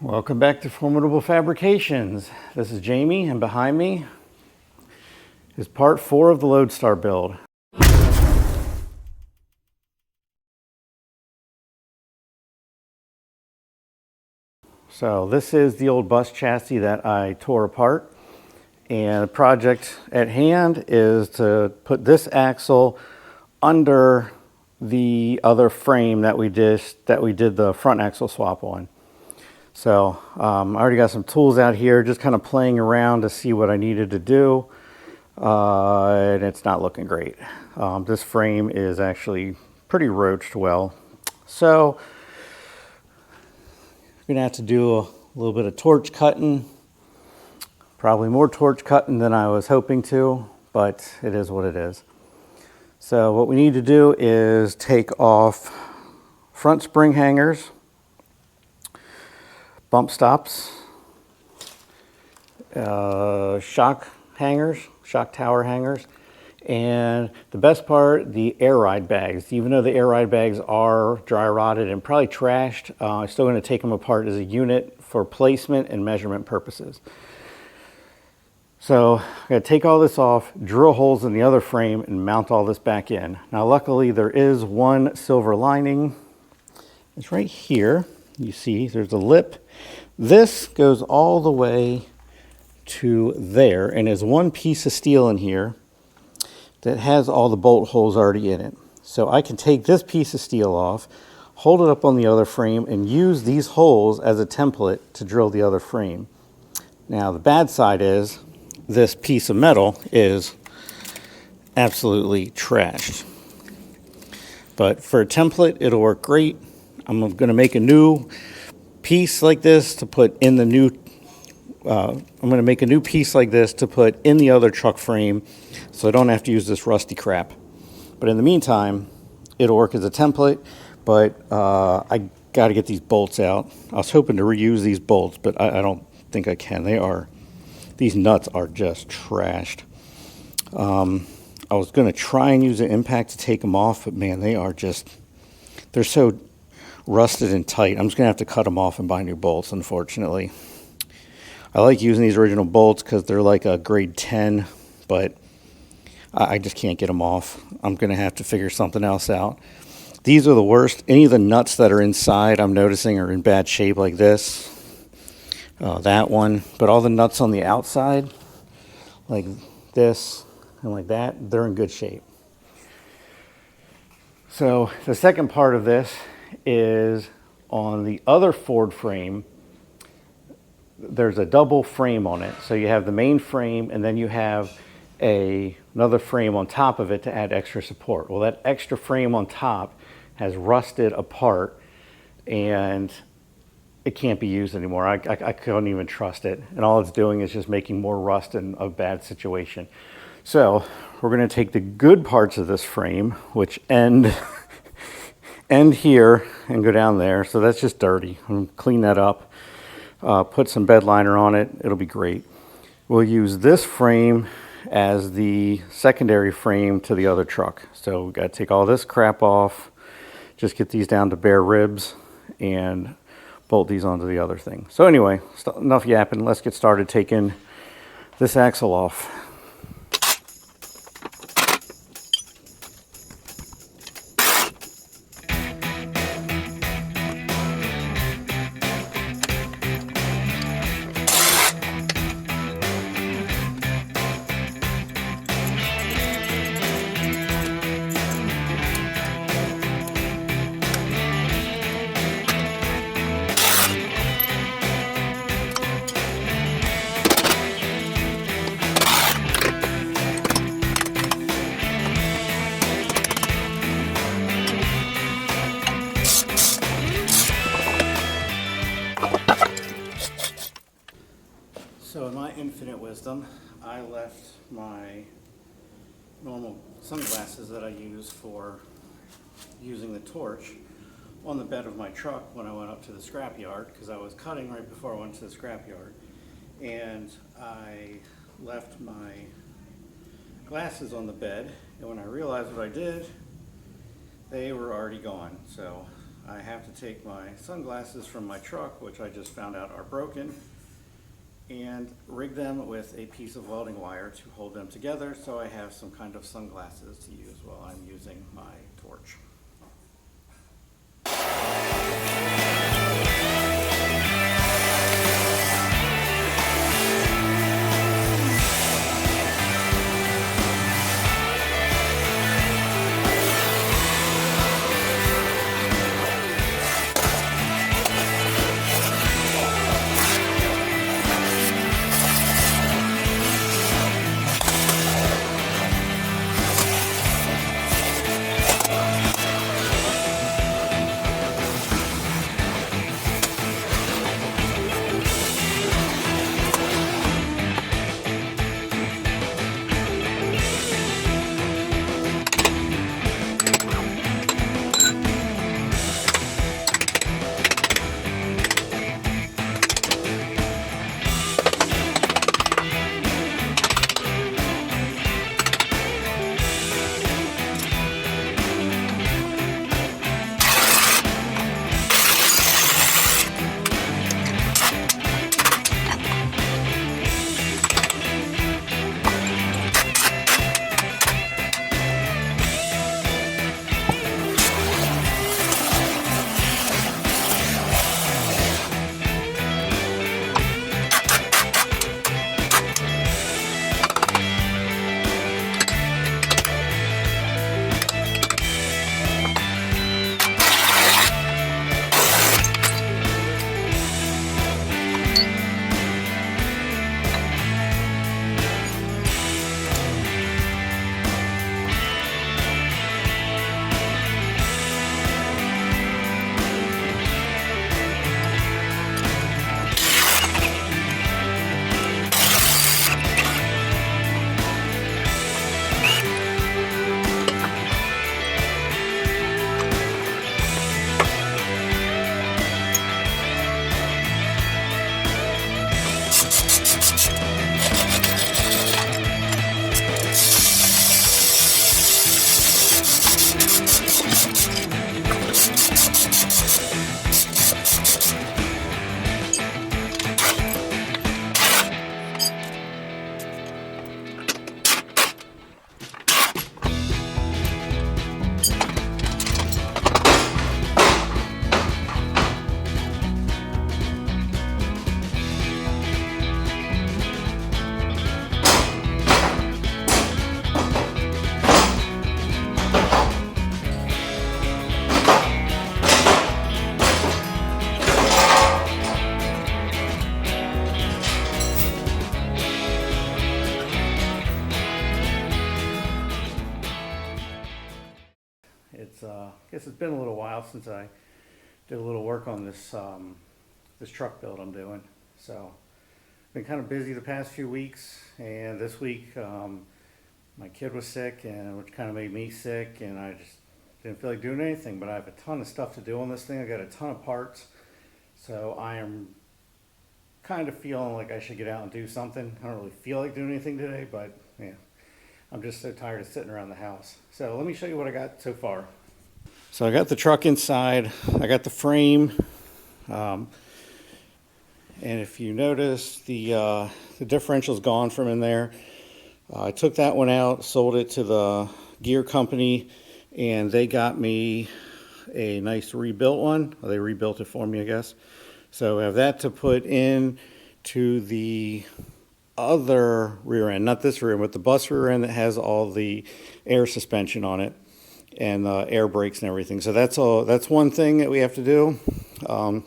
Welcome back to Formidable Fabrications. This is Jamie, and behind me is part 4 of the Lodestar build. So this is the old bus chassis that I tore apart, and the project at hand is to put this axle under the other frame that we did the front axle swap on. So I already got some tools out here, just kind of playing around to see what I needed to do, and it's not looking great. This frame is actually pretty roached well. So I'm gonna have to do a little bit of torch cutting, probably more torch cutting than I was hoping to, but it is what it is. So what we need to do is take off front spring hangers, bump stops, shock tower hangers, and the best part, the air ride bags. Even though the air ride bags are dry rotted and probably trashed, I'm still going to take them apart as a unit for placement and measurement purposes. So I'm going to take all this off, drill holes in the other frame, and mount all this back in. Now luckily there is one silver lining. It's right here. You see there's a lip. This goes all the way to there, and there's one piece of steel in here that has all the bolt holes already in it. So I can take this piece of steel off, hold it up on the other frame, and use these holes as a template to drill the other frame. Now the bad side is this piece of metal is absolutely trashed. But for a template, it'll work great. I'm going to make a new piece like this to put in the new, I'm going to make a new piece like this to put in the other truck frame so I don't have to use this rusty crap. But in the meantime, it'll work as a template, but I got to get these bolts out. I was hoping to reuse these bolts, but I don't think I can. These nuts are just trashed. I was going to try and use an impact to take them off, but man, they're so rusted and tight. I'm just going to have to cut them off and buy new bolts, unfortunately. I like using these original bolts because they're like a grade 10, but I just can't get them off. I'm going to have to figure something else out. These are the worst. Any of the nuts that are inside I'm noticing are in bad shape, like this, that one. But all the nuts on the outside, like this and like that, they're in good shape. So the second part of this is on the other Ford frame. There's a double frame on it. So you have the main frame, and then you have another frame on top of it to add extra support. Well, that extra frame on top has rusted apart, and it can't be used anymore. I couldn't even trust it. And all it's doing is just making more rust in a bad situation. So we're going to take the good parts of this frame, which end here and go down there. So that's just dirty. I'm going to clean that up. Put some bed liner on it. It'll be great. We'll use this frame as the secondary frame to the other truck. So we've got to take all this crap off, just get these down to bare ribs, and bolt these onto the other thing. So anyway, enough yapping. Let's get started taking this axle off. So in my infinite wisdom, I left my normal sunglasses that I use for using the torch on the bed of my truck when I went up to the scrapyard, because I was cutting right before I went to the scrapyard, and I left my glasses on the bed, and when I realized what I did, they were already gone. So I have to take my sunglasses from my truck, which I just found out are broken, and rig them with a piece of welding wire to hold them together so I have some kind of sunglasses to use while I'm using my torch. I guess it's been a little while since I did a little work on this this truck build I'm doing. So been kind of busy the past few weeks, and this week my kid was sick, and which kind of made me sick, and I just didn't feel like doing anything. But I have a ton of stuff to do on this thing. I got a ton of parts, so I am kind of feeling like I should get out and do something. I don't really feel like doing anything today, but yeah, I'm just so tired of sitting around the house. So let me show you what I got so far. So I got the truck inside, I got the frame, and if you notice, the differential's gone from in there. I took that one out, sold it to the gear company, and they got me a nice rebuilt one. Well, they rebuilt it for me, I guess. So I have that to put in to the other rear end, not this rear end, but the bus rear end that has all the air suspension on it and air brakes and everything. So that's all. That's one thing that we have to do. So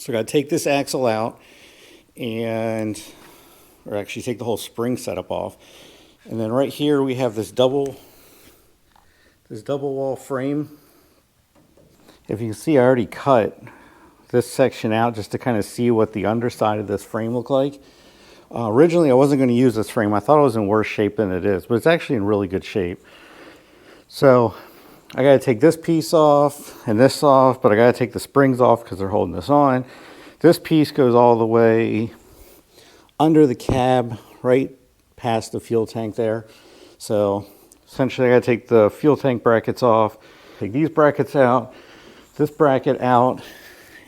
I got to take this axle out, or actually take the whole spring setup off. And then right here we have this double wall frame. If you can see, I already cut this section out just to kind of see what the underside of this frame looked like. Originally I wasn't going to use this frame. I thought it was in worse shape than it is, but it's actually in really good shape. So I got to take this piece off and this off, but I got to take the springs off because they're holding this on. This piece goes all the way under the cab, right past the fuel tank there. So essentially I got to take the fuel tank brackets off, take these brackets out, this bracket out,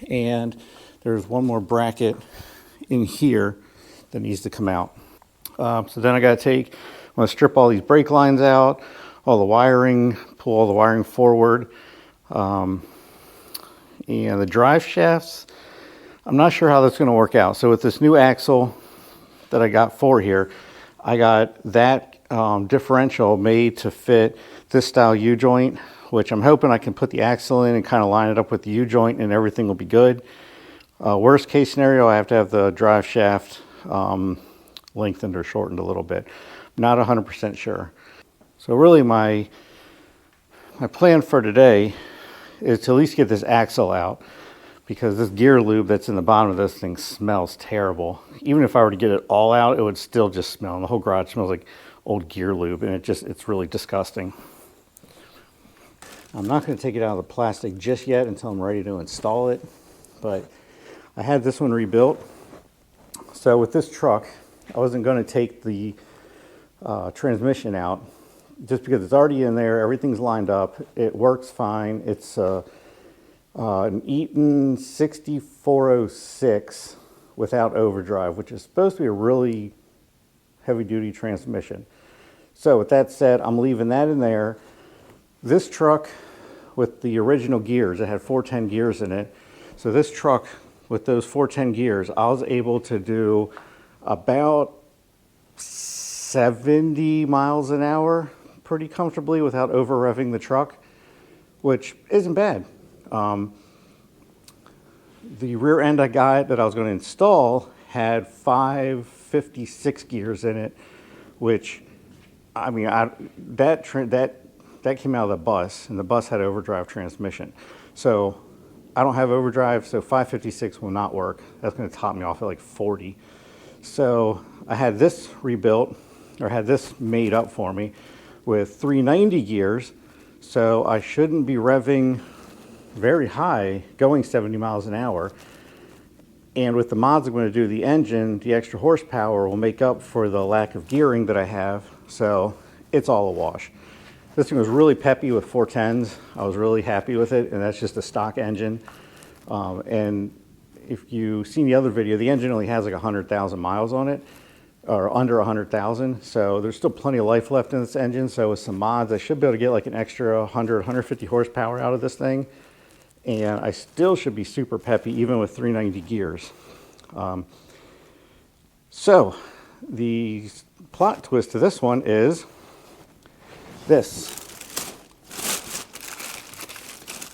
and there's one more bracket in here that needs to come out. So then I got to I'm going to strip all these brake lines out, all the wiring, pull all the wiring forward. And the drive shafts, I'm not sure how that's going to work out. So with this new axle that I got for here, I got that differential made to fit this style U-joint, which I'm hoping I can put the axle in and kind of line it up with the U-joint and everything will be good. Worst case scenario, I have to have the drive shaft lengthened or shortened a little bit. Not 100% sure. So really my plan for today is to at least get this axle out, because this gear lube that's in the bottom of this thing smells terrible. Even if I were to get it all out, it would still just smell. And the whole garage smells like old gear lube, and it's really disgusting. I'm not going to take it out of the plastic just yet until I'm ready to install it, but I had this one rebuilt. So with this truck, I wasn't going to take the transmission out just because it's already in there. Everything's lined up. It works fine. It's an Eaton 6406 without overdrive, which is supposed to be a really heavy-duty transmission. So with that said, I'm leaving that in there. This truck with the original gears, it had 410 gears in it. So this truck with those 410 gears, I was able to do about 70 miles an hour pretty comfortably without over revving the truck, which isn't bad. The rear end I got that I was going to install had 556 gears in it, which, I mean, that came out of the bus, and the bus had overdrive transmission. So I don't have overdrive, so 556 will not work. That's going to top me off at like 40. So I had this rebuilt, or had this made up for me with 390 gears. So I shouldn't be revving very high going 70 miles an hour. And with the mods I'm going to do to the engine, the extra horsepower will make up for the lack of gearing that I have. So it's all a wash. This thing was really peppy with 410s. I was really happy with it, and that's just a stock engine. And if you've seen the other video, the engine only has like 100,000 miles on it, or under 100,000. So there's still plenty of life left in this engine. So with some mods, I should be able to get like an extra 100, 150 horsepower out of this thing. And I still should be super peppy even with 390 gears. So the plot twist to this one is this.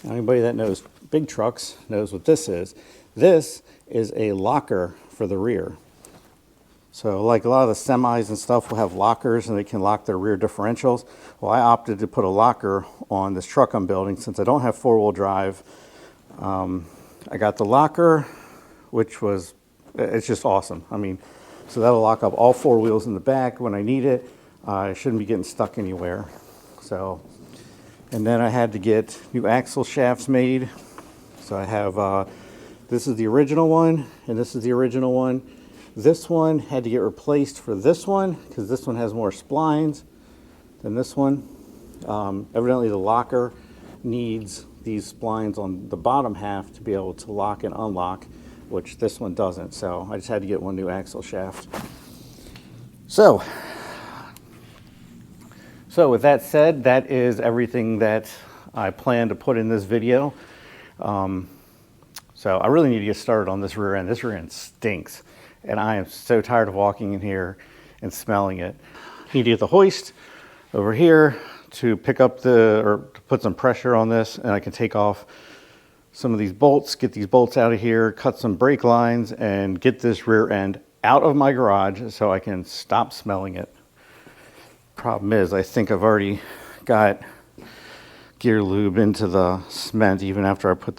Anybody that knows big trucks knows what this is. This is a locker for the rear. So like a lot of the semis and stuff will have lockers and they can lock their rear differentials. Well, I opted to put a locker on this truck I'm building since I don't have four-wheel drive. I got the locker, which was, it's just awesome. I mean, so that'll lock up all four wheels in the back when I need it. I shouldn't be getting stuck anywhere. So, and then I had to get new axle shafts made. So I have, this is the original one, and this is the original one. This one had to get replaced for this one because this one has more splines than this one. Evidently the locker needs these splines on the bottom half to be able to lock and unlock, which this one doesn't. So I just had to get one new axle shaft. So with that said, that is everything that I plan to put in this video. So I really need to get started on this rear end. This rear end stinks, and I am so tired of walking in here and smelling it. I need to get the hoist over here to pick up or to put some pressure on this, and I can take off some of these bolts, get these bolts out of here, cut some brake lines, and get this rear end out of my garage so I can stop smelling it. Problem is, I think I've already got gear lube into the cement even after I put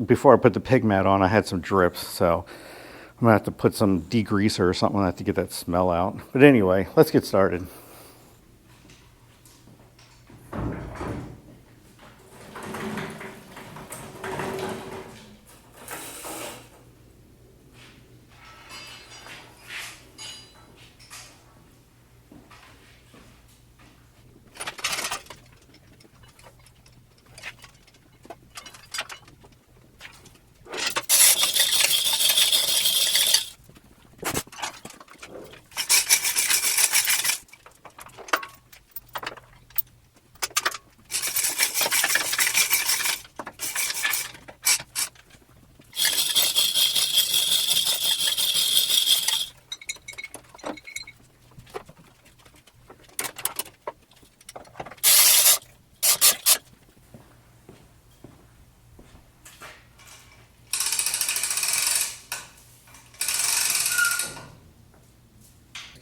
before I put the pig mat on. I had some drips, so I'm gonna have to put some degreaser or something like that to get that smell out. But anyway, let's get started.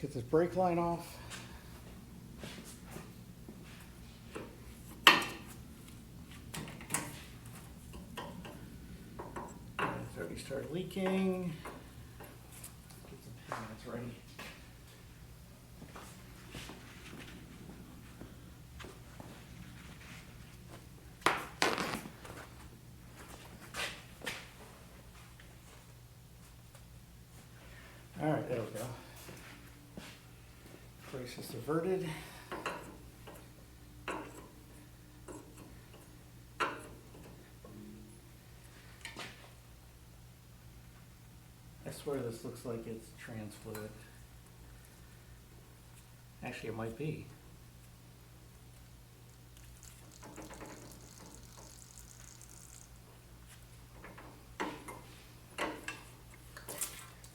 get this brake line off. It's already started leaking. Get some pads ready. All right, there we go. Brace is diverted. I swear this looks like it's trans fluid. Actually, it might be.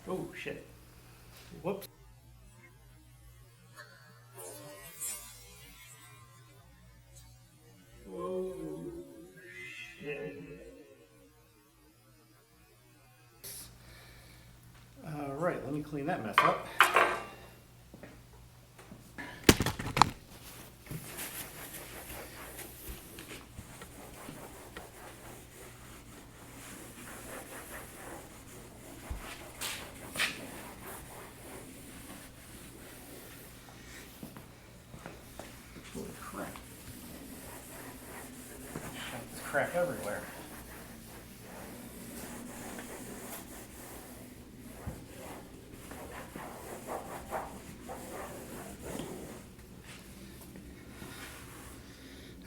Oh, shit. Whoops. Whoa, shit. All right, let me clean that mess up. Holy crap. Got this crap everywhere.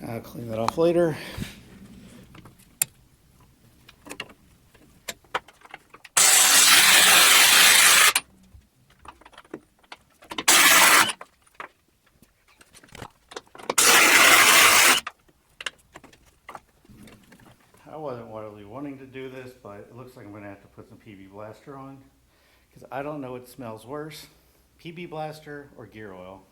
I'll clean that off later. I wasn't really wanting to do this, but it looks like I'm going to have to put some PB Blaster on because I don't know what smells worse, PB Blaster or gear oil.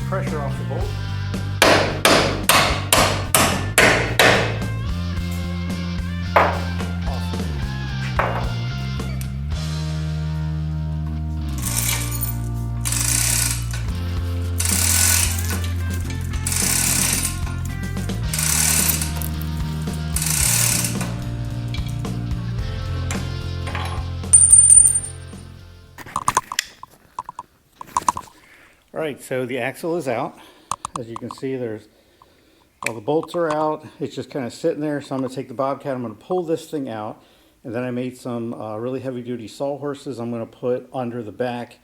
Pressure off the bolt. All right, so the axle is out. As you can see, there's all the bolts are out. It's just kind of sitting there. So I'm going to take the Bobcat. I'm going to pull this thing out, and then I made some really heavy-duty sawhorses. I'm going to put under the back.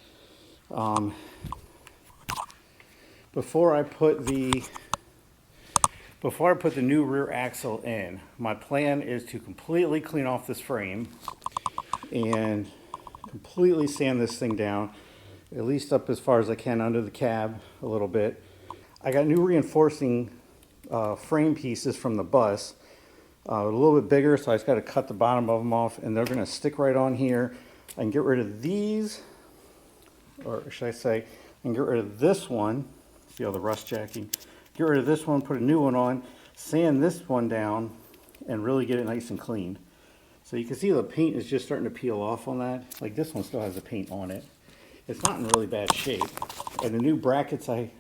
Before I put the Before I put the new rear axle in, my plan is to completely clean off this frame and completely sand this thing down, at least up as far as I can under the cab a little bit. I got new reinforcing frame pieces from the bus, a little bit bigger, so I just got to cut the bottom of them off, and they're going to stick right on here. I can get rid of these, or should I say, I can get rid of this one. See all the rust jacking? Get rid of this one, put a new one on, sand this one down, and really get it nice and clean. So you can see the paint is just starting to peel off on that. Like this one still has the paint on it. It's not in really bad shape. And the new brackets the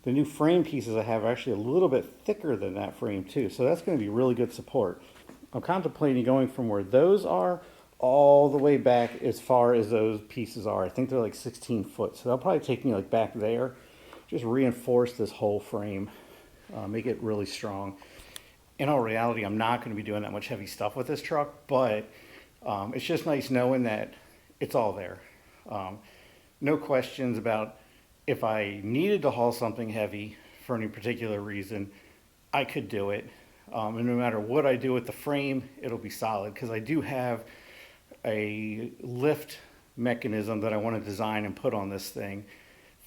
new frame pieces I have are actually a little bit thicker than that frame too. So that's going to be really good support. I'm contemplating going from where those are all the way back as far as those pieces are. I think they're like 16 foot. So they'll probably take me like back there. Just reinforce this whole frame. Make it really strong. In all reality, I'm not going to be doing that much heavy stuff with this truck, but it's just nice knowing that it's all there. No questions about if I needed to haul something heavy for any particular reason, I could do it. And no matter what I do with the frame, it'll be solid because I do have a lift mechanism that I want to design and put on this thing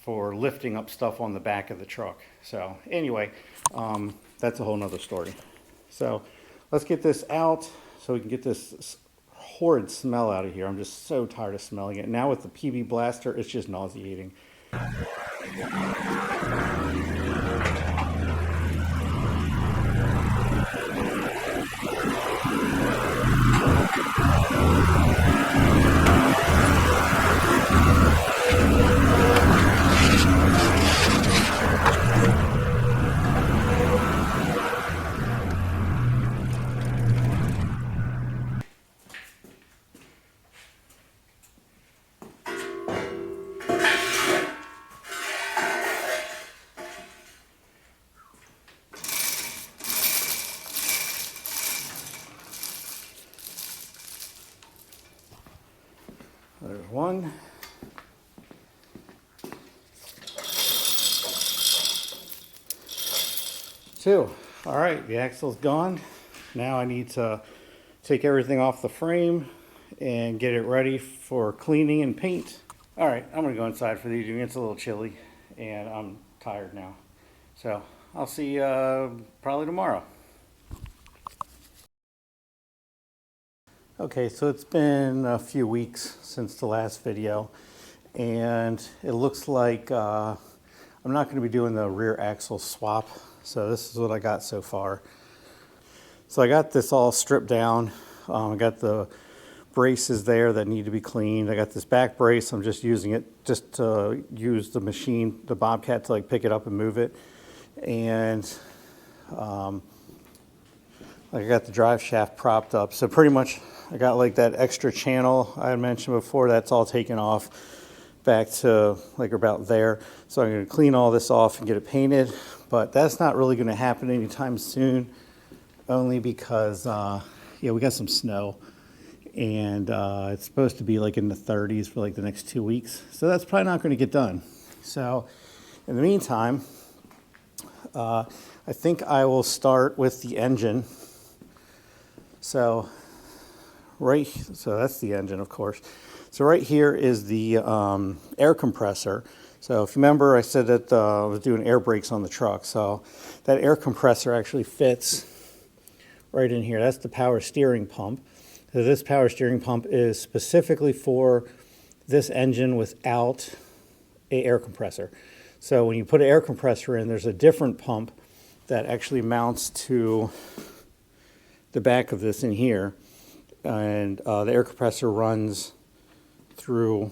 for lifting up stuff on the back of the truck. So anyway, that's a whole nother story. So let's get this out so we can get this horrid smell out of here. I'm just so tired of smelling it. Now with the PB Blaster, it's just nauseating. There's one. Two. All right, the axle's gone. Now I need to take everything off the frame and get it ready for cleaning and paint. All right, I'm gonna go inside for these. It's a little chilly and I'm tired now. So I'll see you probably tomorrow. Okay, so it's been a few weeks since the last video, and it looks like I'm not going to be doing the rear axle swap. So this is what I got so far. So I got this all stripped down. I got the braces there that need to be cleaned. I got this back brace. I'm just using it just to use the machine, the Bobcat, to like pick it up and move it. And like I got the drive shaft propped up. So pretty much I got like that extra channel I had mentioned before, that's all taken off back to like about there. So I'm going to clean all this off and get it painted, but that's not really going to happen anytime soon, only because yeah, we got some snow and it's supposed to be like in the 30s for like the next 2 weeks. So that's probably not going to get done. So in the meantime, I think I will start with the engine. So that's the engine, of course. So right here is the air compressor. So if you remember, I said that I was doing air brakes on the truck. So that air compressor actually fits right in here. That's the power steering pump. So this power steering pump is specifically for this engine without an air compressor. So when you put an air compressor in, there's a different pump that actually mounts to the back of this in here. And the air compressor runs through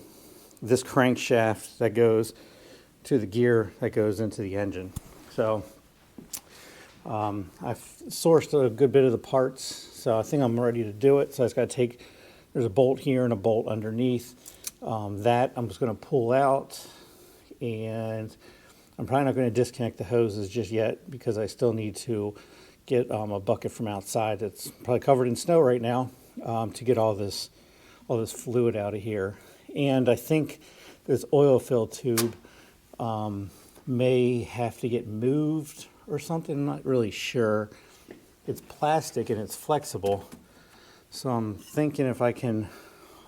this crankshaft that goes to the gear that goes into the engine. So I've sourced a good bit of the parts, so I think I'm ready to do it. So I just got to take, there's a bolt here and a bolt underneath. That I'm just going to pull out, and I'm probably not going to disconnect the hoses just yet because I still need to get a bucket from outside that's probably covered in snow right now to get all this fluid out of here. And I think this oil fill tube may have to get moved or something, I'm not really sure. It's plastic and it's flexible. So I'm thinking if I can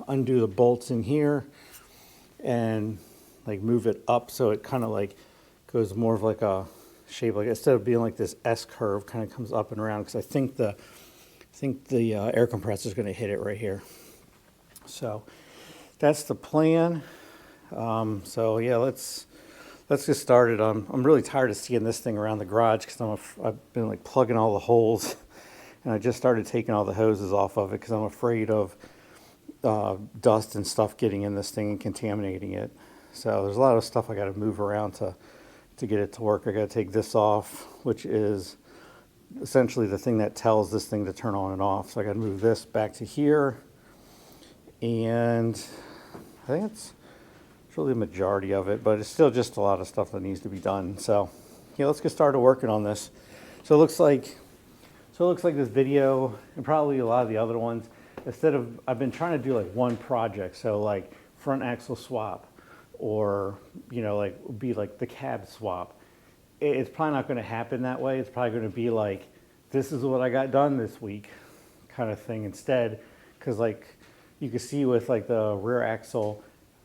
undo the bolts in here and like move it up so it kind of like goes more of like a shape, like instead of being like this S curve, kind of comes up and around, because I think the air compressor is going to hit it right here. So that's the plan. So yeah, let's get started. I'm really tired of seeing this thing around the garage because I've been like plugging all the holes, and I just started taking all the hoses off of it because I'm afraid of dust and stuff getting in this thing and contaminating it. So there's a lot of stuff I got to move around to get it to work. I got to take this off, which is essentially the thing that tells this thing to turn on and off. So I got to move this back to here, and I think it's really the majority of it, but it's still just a lot of stuff that needs to be done. So yeah, let's get started working on this. So it looks like this video, and probably a lot of the other ones, I've been trying to do like one project, so like front axle swap, or like be like the cab swap. It's probably not going to happen that way. It's probably going to be like, this is what I got done this week kind of thing instead, because like you can see with like the rear axle,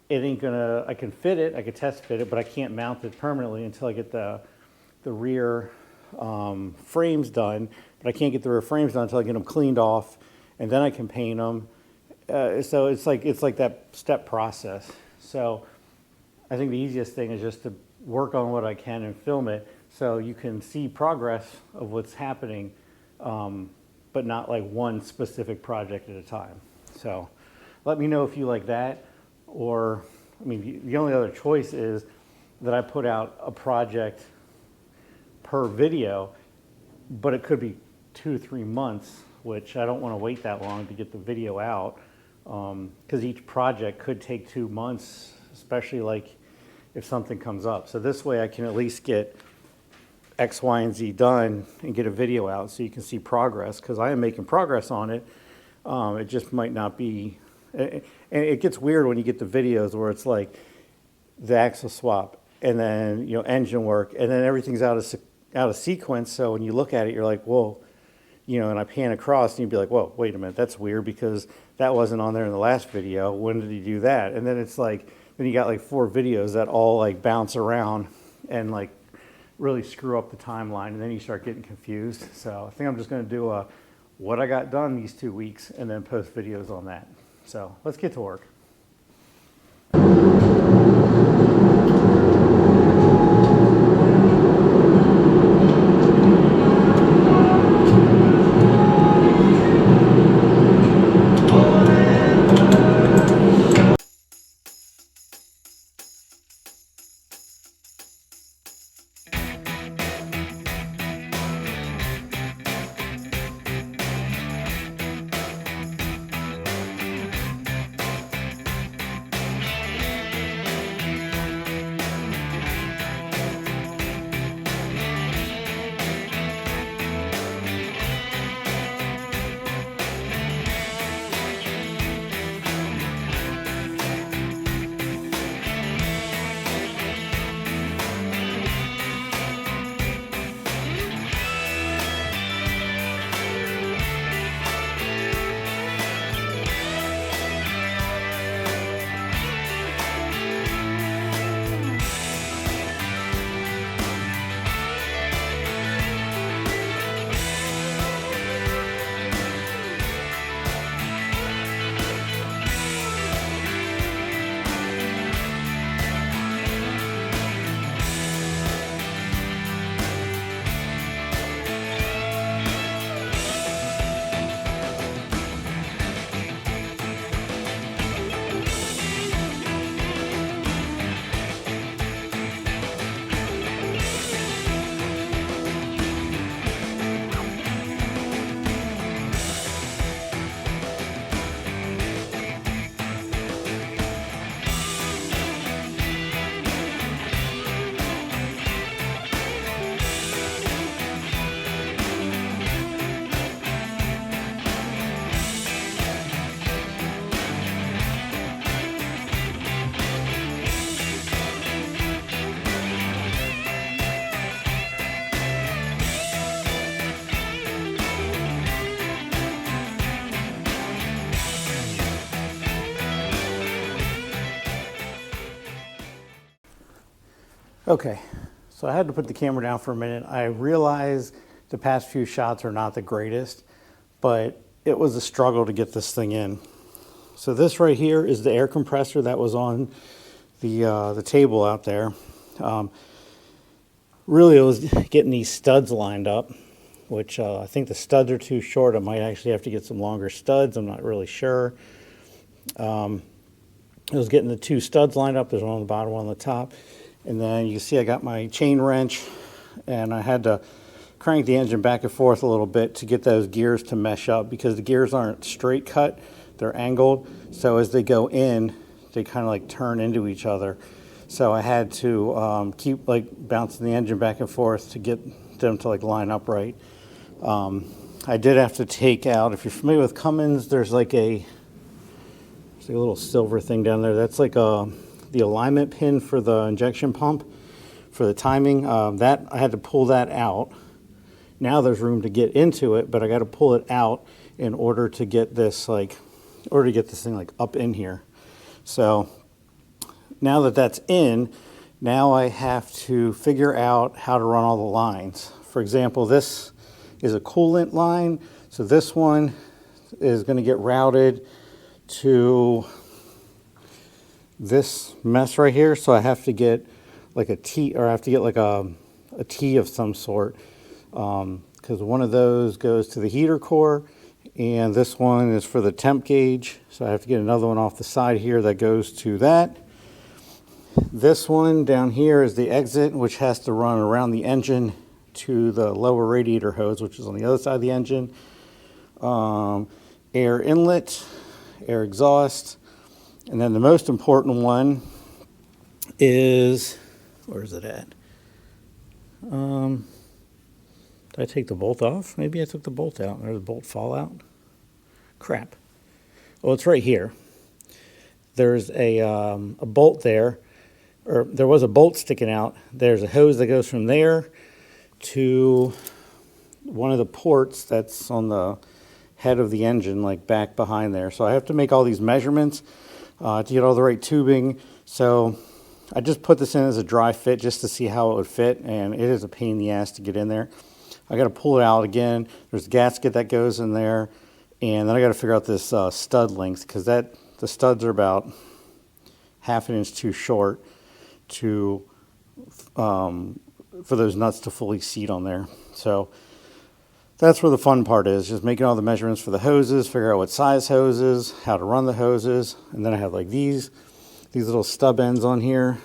it ain't gonna, I can fit it, I can test fit it, but I can't mount it permanently until I get the rear frames done. But I can't get the rear frames done until I get them cleaned off, and then I can paint them. So it's like that step process. So I think the easiest thing is just to work on what I can and film it, so you can see progress of what's happening, but not like one specific project at a time. So let me know if you like that, or I mean, the only other choice is that I put out a project per video, but it could be 2-3 months, which I don't want to wait that long to get the video out, because each project could take 2 months, especially like if something comes up. So this way I can at least get X, Y, and Z done and get a video out so you can see progress, because I am making progress on it. It just might not be, and it gets weird when you get the videos where it's like the axle swap and then engine work, and then everything's out of sequence. So when you look at it, you're like, whoa, and I pan across and you'd be like, whoa, wait a minute, that's weird because that wasn't on there in the last video. When did he do that? And then it's like, then you got like 4 videos that all like bounce around and like really screw up the timeline, and then you start getting confused. So I think I'm just going to do what I got done these 2 weeks and then post videos on that. So let's get to work. Okay, so I had to put the camera down for a minute. I realized the past few shots are not the greatest, but it was a struggle to get this thing in. So this right here is the air compressor that was on the table out there. Really, it was getting these studs lined up, which I think the studs are too short. I might actually have to get some longer studs. I'm not really sure. It was getting the two studs lined up. There's one on the bottom, one on the top. And then you can see I got my chain wrench, and I had to crank the engine back and forth a little bit to get those gears to mesh up, because the gears aren't straight cut, they're angled. So as they go in, they kind of like turn into each other. So I had to keep like bouncing the engine back and forth to get them to like line up right. I did have to take out, if you're familiar with Cummins, there's like a little silver thing down there. That's like the alignment pin for the injection pump for the timing. That I had to pull that out. Now there's room to get into it, but I got to pull it out in order to get this thing like up in here. So now that that's in, now I have to figure out how to run all the lines. For example, this is a coolant line, so this one is going to get routed to this mess right here. So I have to get like a T, or I have to get like a T of some sort, because one of those goes to the heater core, and this one is for the temp gauge. So I have to get another one off the side here that goes to that. This one down here is the exit, which has to run around the engine to the lower radiator hose, which is on the other side of the engine. Air inlet, air exhaust. And then the most important one is, where is it at? Did I take the bolt off? Maybe I took the bolt out. There's a bolt fallout. Crap. Oh, it's right here. There's a bolt there, or there was a bolt sticking out. There's a hose that goes from there to one of the ports that's on the head of the engine, like back behind there. So I have to make all these measurements to get all the right tubing. So I just put this in as a dry fit just to see how it would fit, and it is a pain in the ass to get in there. I got to pull it out again. There's a gasket that goes in there, and then I got to figure out this stud length, because the studs are about half an inch too short to for those nuts to fully seat on there. So that's where the fun part is, just making all the measurements for the hoses, figure out what size hoses, how to run the hoses. And then I have like these little stub ends on here.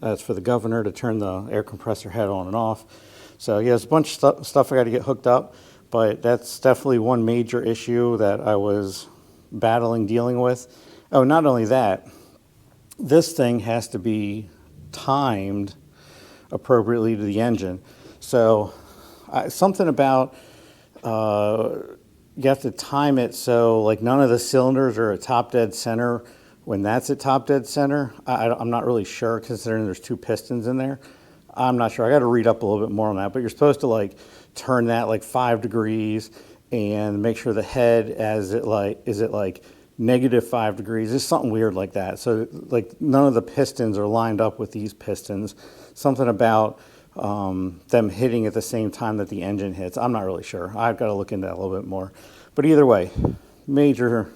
That's for the governor to turn the air compressor head on and off. So yeah, there's a bunch of stuff I got to get hooked up, but that's definitely one major issue that I was dealing with. Oh, not only that, this thing has to be timed appropriately to the engine. So something about you have to time it so like none of the cylinders are at top dead center when that's at top dead center. I'm not really sure, considering there's two pistons in there. I'm not sure. I got to read up a little bit more on that, but you're supposed to like turn that like 5 degrees and make sure the head is it like -5 degrees. It's something weird like that. So like none of the pistons are lined up with these pistons. Something about them hitting at the same time that the engine hits. I'm not really sure. I've got to look into that a little bit more. But either way, major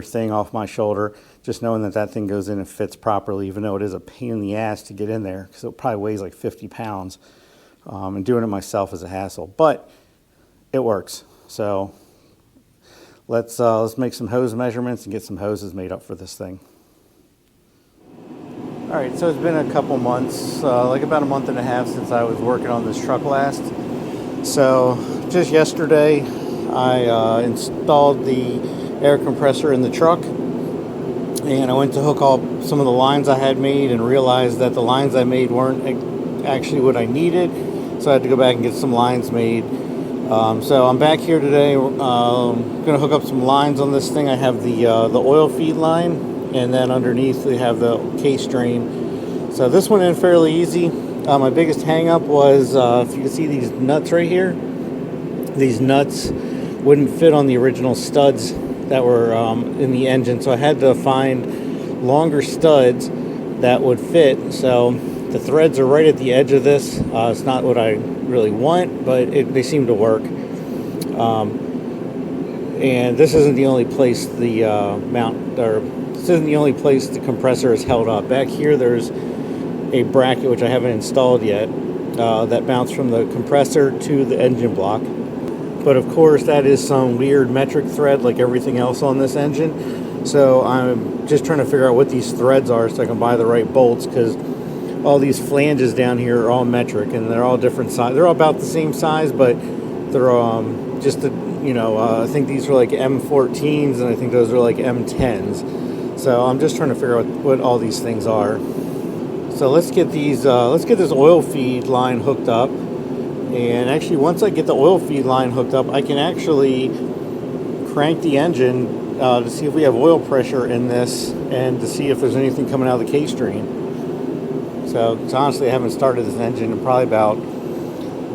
thing off my shoulder, just knowing that thing goes in and fits properly, even though it is a pain in the ass to get in there, because it probably weighs like 50 pounds. And doing it myself is a hassle, but it works. So let's make some hose measurements and get some hoses made up for this thing. All right, so it's been a couple months, like about a month and a half since I was working on this truck last. So just yesterday, I installed the air compressor in the truck, and I went to hook up some of the lines I had made and realized that the lines I made weren't actually what I needed. So I had to go back and get some lines made. So I'm back here today. I'm going to hook up some lines on this thing. I have the oil feed line, and then underneath we have the case drain. So this went in fairly easy. My biggest hang up was, if you can see these nuts right here, these nuts wouldn't fit on the original studs that were in the engine. So I had to find longer studs that would fit. So The threads are right at the edge of this. It's not what I really want, but they seem to work. And this isn't the only place the this isn't the only place the compressor is held up. Back here, there's a bracket which I haven't installed yet that mounts from the compressor to the engine block. But of course, that is some weird metric thread like everything else on this engine. So I'm just trying to figure out what these threads are so I can buy the right bolts, because all these flanges down here are all metric and they're all different size. They're all about the same size, but they're just I think these are like M14s and I think those are like M10s. So I'm just trying to figure out what all these things are. So let's get these. Let's get this oil feed line hooked up. And actually, once I get the oil feed line hooked up, I can actually crank the engine to see if we have oil pressure in this and to see if there's anything coming out of the K-string. So honestly, I haven't started this engine in probably about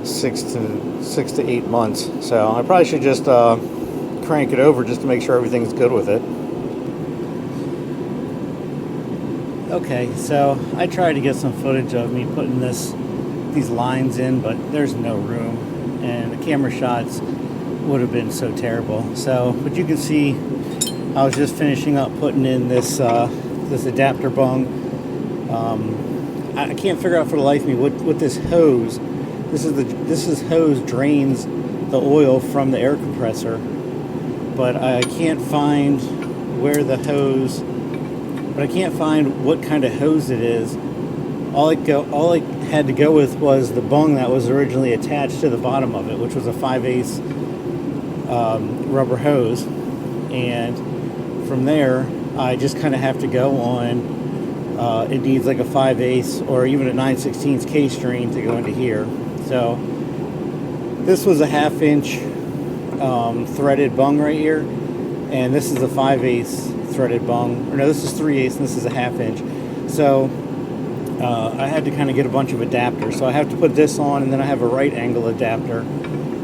6 to 8 months. So I probably should just crank it over just to make sure everything's good with it. Okay, so I tried to get some footage of me putting these lines in, but there's no room, and the camera shots would have been so terrible. So, but you can see, I was just finishing up putting in this this adapter bung. I can't figure out for the life of me what this hose. This is hose drains the oil from the air compressor, but I can't find where the hose. But I can't find what kind of hose it is. All I had to go with was the bung that was originally attached to the bottom of it, which was a 5/8 rubber hose. And from there, I just kind of have to go on. It needs like a 5/8 or even a 9/16 K-string to go into here. So this was a 1/2 inch threaded bung right here, and this is a 5/8 threaded bung. Or no, this is 3/8 and this is a 1/2 inch. So I had to kind of get a bunch of adapters. So I have to put this on, and then I have a right angle adapter.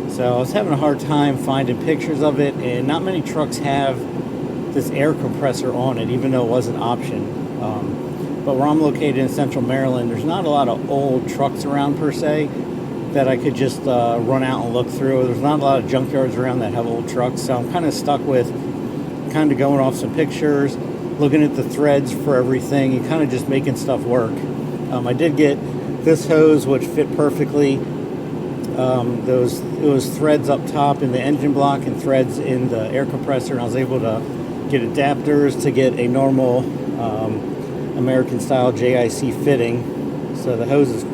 So I was having a hard time finding pictures of it, and not many trucks have this air compressor on it, even though it was an option. But where I'm located in Central Maryland, there's not a lot of old trucks around per se that I could just run out and look through. There's not a lot of junkyards around that have old trucks, so I'm kind of stuck with kind of going off some pictures, looking at the threads for everything, and kind of just making stuff work. I did get this hose, which fit perfectly. It was threads up top in the engine block and threads in the air compressor, and I was able to get adapters to get a normal American-style JIC fitting. So the hose is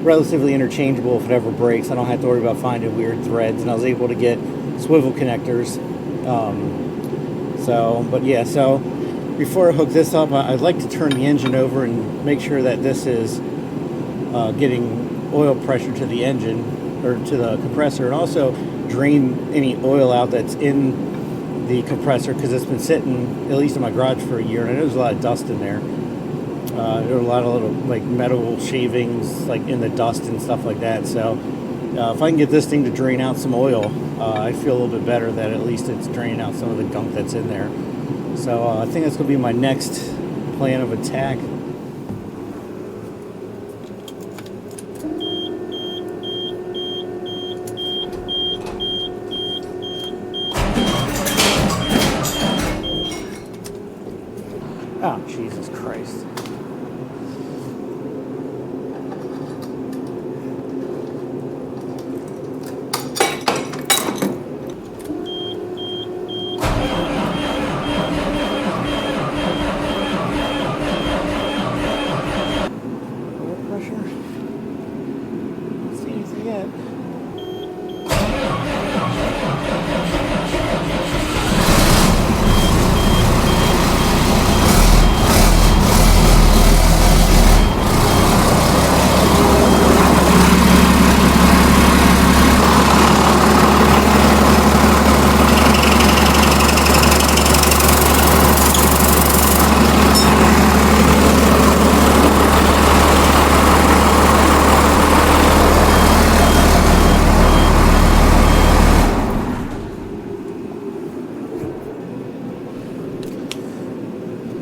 relatively interchangeable if it ever breaks. I don't have to worry about finding weird threads, and I was able to get swivel connectors. So before I hook this up, I'd like to turn the engine over and make sure that this is getting oil pressure to the engine or to the compressor, and also drain any oil out that's in the compressor, because it's been sitting at least in my garage for a year, and I know there's a lot of dust in there. There were a lot of little like metal shavings like in the dust and stuff like that. So if I can get this thing to drain out some oil, I feel a little bit better that at least it's draining out some of the gunk that's in there. So I think that's going to be my next plan of attack. Oh, Jesus Christ.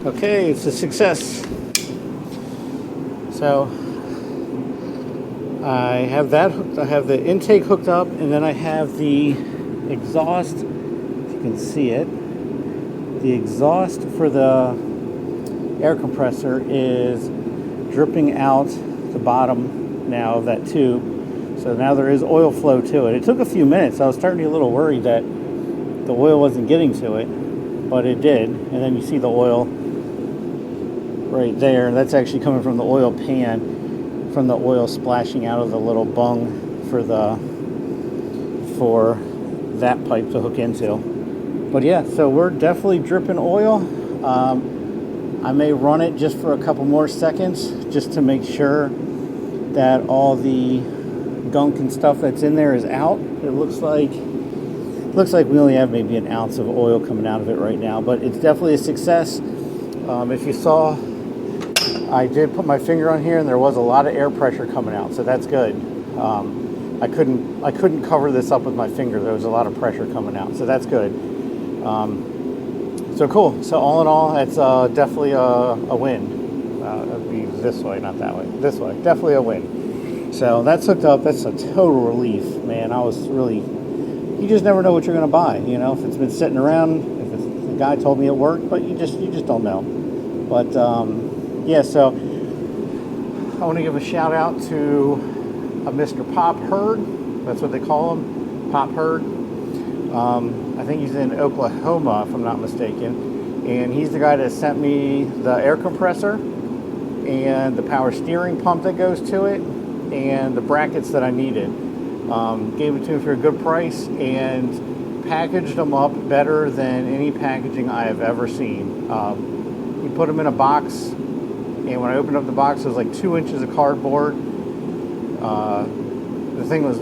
Okay, it's a success. So I have that hooked, I have the intake hooked up, and then I have the exhaust, if you can see it. The exhaust for the air compressor is dripping out the bottom now of that tube. So now there is oil flow to it. It took a few minutes. I was starting to get a little worried that the oil wasn't getting to it, but it did. And then you see the oil right there. That's actually coming from the oil pan, from the oil splashing out of the little bung for that pipe to hook into. But yeah, so we're definitely dripping oil. I may run it just for a couple more seconds just to make sure that all the gunk and stuff that's in there is out. It looks like we only have maybe an ounce of oil coming out of it right now, but it's definitely a success. If you saw, I did put my finger on here and there was a lot of air pressure coming out, so that's good. I couldn't cover this up with my finger. There was a lot of pressure coming out, so that's good. So cool. So all in all, it's definitely a win. It'd be this way, not that way. This way, definitely a win. So that's hooked up. That's a total relief, man. I was really, you just never know what you're gonna buy. You know, if it's been sitting around, if the guy told me it worked, but you just don't know. But yeah, so I want to give a shout out to Mr. Pop Hurd. That's what they call him, Pop Hurd. I think he's in Oklahoma, if I'm not mistaken. And he's the guy that sent me the air compressor and the power steering pump that goes to it and the brackets that I needed. Gave it to me for a good price and packaged them up better than any packaging I have ever seen. He put them in a box, and when I opened up the box, it was like 2 inches of cardboard. The thing was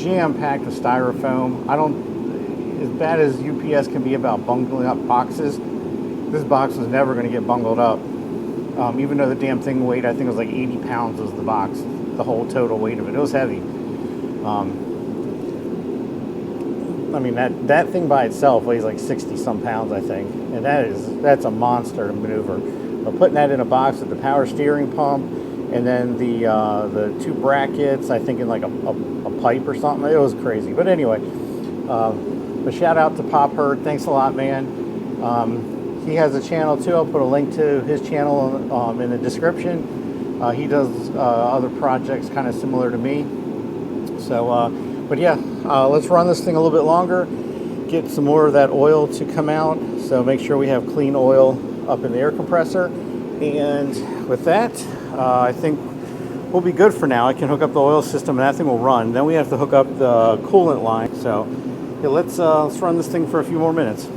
jam-packed with styrofoam. As bad as UPS can be about bungling up boxes, this box was never going to get bungled up. Even though the damn thing weighed, I think it was like 80 pounds was the box, the whole total weight of it. It was heavy. I mean, that thing by itself weighs like 60 some pounds, I think. And that's a monster to maneuver. But putting that in a box with the power steering pump and then the two brackets, I think in like a pipe or something, it was crazy. But anyway, but shout out to Pop Hurd. Thanks a lot, man. He has a channel too. I'll put a link to his channel in the description. He does other projects kind of similar to me. So, but yeah, let's run this thing a little bit longer, get some more of that oil to come out. So make sure we have clean oil up in the air compressor. And with that, I think we'll be good for now. I can hook up the oil system and that thing will run. Then we have to hook up the coolant line. So yeah, let's run this thing for a few more minutes.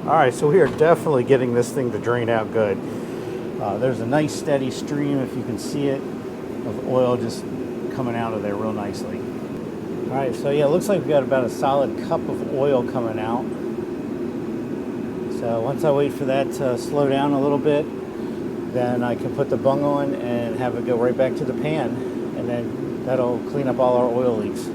Alright, so we are definitely getting this thing to drain out good. There's a nice steady stream, if you can see it, of oil just coming out of there real nicely. Alright, so yeah, it looks like we got about a solid cup of oil coming out. So once I wait for that to slow down a little bit, then I can put the bung on and have it go right back to the pan, and then that'll clean up all our oil leaks.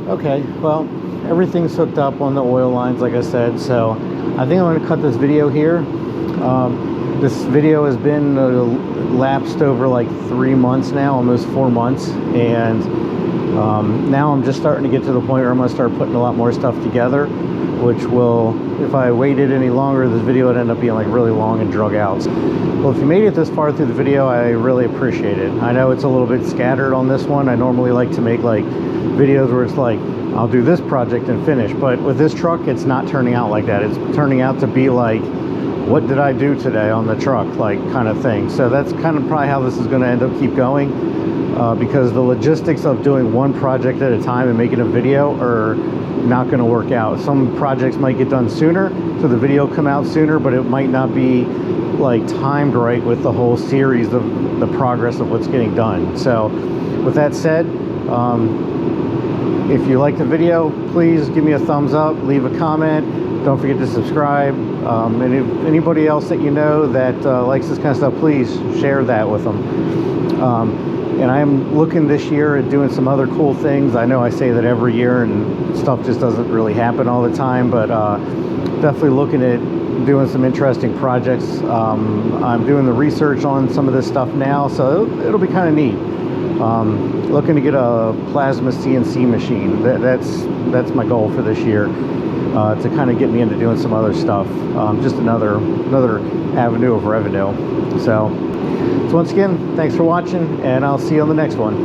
Okay, well, everything's hooked up on the oil lines, like I said, so I think I'm going to cut this video here. This video has been lapsed over like 3 months now, almost 4 months, and now I'm just starting to get to the point where I'm going to start putting a lot more stuff together, which will, if I waited any longer, this video would end up being like really long and drug out. Well, if you made it this far through the video, I really appreciate it. I know it's a little bit scattered on this one. I normally like to make like videos where it's like, I'll do this project and finish, but with this truck, it's not turning out like that. It's turning out to be like, what did I do today on the truck, like kind of thing. So that's kind of probably how this is going to end up keep going. because the logistics of doing one project at a time and making a video are not going to work out. Some projects might get done sooner, so the video come out sooner, but it might not be like timed right with the whole series of the progress of what's getting done. So with that said, if you like the video, please give me a thumbs up, leave a comment, don't forget to subscribe. And if anybody else that you know that likes this kind of stuff, please share that with them. And I'm looking this year at doing some other cool things. I know I say that every year and stuff just doesn't really happen all the time, but definitely looking at doing some interesting projects. I'm doing the research on some of this stuff now, so it'll be kind of neat. Looking to get a plasma CNC machine. That's my goal for this year, to kind of get me into doing some other stuff. Just another avenue of revenue. So once again, thanks for watching, and I'll see you on the next one.